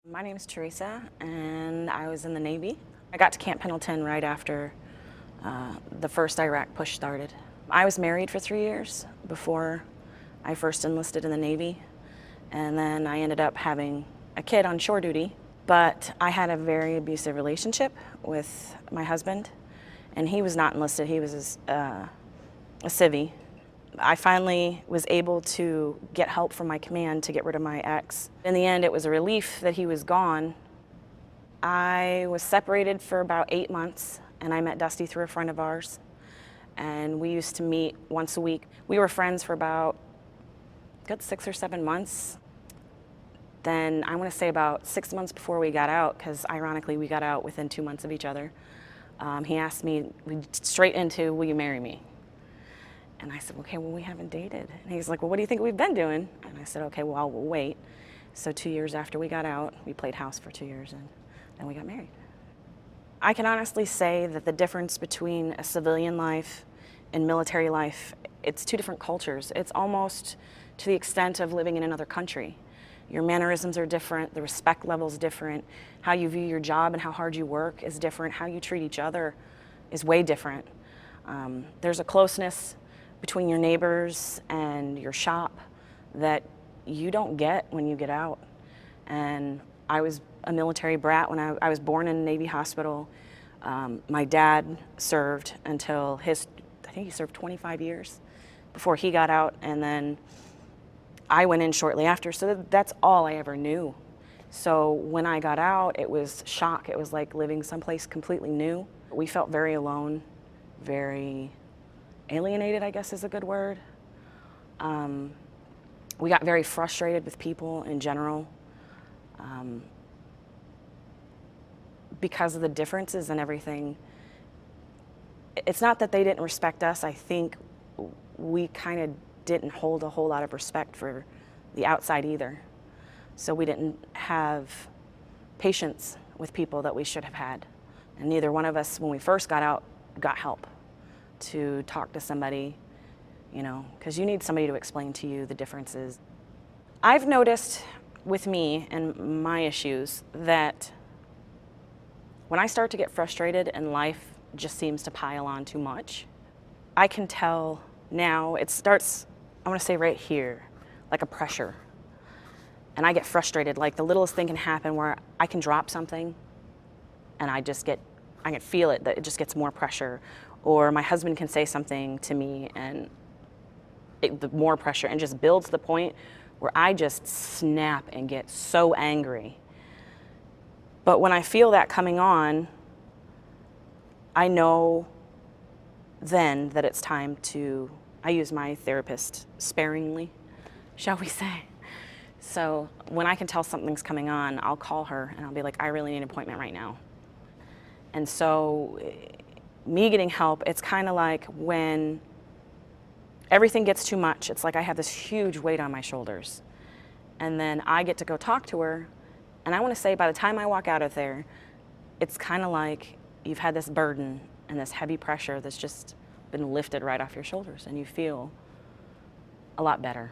My name is Teresa, and I was in the Navy. I got to Camp Pendleton right after the first Iraq push started. I was married for 3 years before I first enlisted in the Navy, and then I ended up having a kid on shore duty. But I had a very abusive relationship with my husband, and he was not enlisted. He was a civvy. I finally was able to get help from my command to get rid of my ex. In the end, it was a relief that he was gone. I was separated for about 8 months, and I met Dusty through a friend of ours, and we used to meet once a week. We were friends for about good 6 or 7 months. Then I want to say about 6 months before we got out, because ironically we got out within 2 months of each other, he asked me straight into, "Will you marry me?" And I said, "Okay, well, we haven't dated." And he's like, "Well, what do you think we've been doing?" And I said, "Okay, well, we'll wait." So 2 years after we got out, we played house for 2 years, and then we got married. I can honestly say that the difference between a civilian life and military life, it's two different cultures. It's almost to the extent of living in another country. Your mannerisms are different, the respect level is different, how you view your job and how hard you work is different, how you treat each other is way different. There's a closeness between your neighbors and your shop that you don't get when you get out. And I was a military brat when I was born in a Navy hospital. My dad served until I think he served 25 years before he got out, and then I went in shortly after, so that's all I ever knew. So when I got out, it was shock. It was like living someplace completely new. We felt very alone, very alienated, I guess is a good word. We got very frustrated with people in general because of the differences and everything. It's not that they didn't respect us. I think we kind of didn't hold a whole lot of respect for the outside either. So we didn't have patience with people that we should have had. And neither one of us, when we first got out, got help to talk to somebody, you know, because you need somebody to explain to you the differences. I've noticed with me and my issues that when I start to get frustrated and life just seems to pile on too much, I can tell now it starts, I want to say right here, like a pressure. And I get frustrated, like the littlest thing can happen where I can drop something and I can feel it, that it just gets more pressure. Or my husband can say something to me and the more pressure, and just builds to the point where I just snap and get so angry. But when I feel that coming on, I know then that it's time to, I use my therapist sparingly, shall we say. So when I can tell something's coming on, I'll call her and I'll be like, "I really need an appointment right now." And so me getting help, it's kind of like when everything gets too much, it's like I have this huge weight on my shoulders. And then I get to go talk to her, and I want to say by the time I walk out of there, it's kind of like you've had this burden and this heavy pressure that's just been lifted right off your shoulders, and you feel a lot better.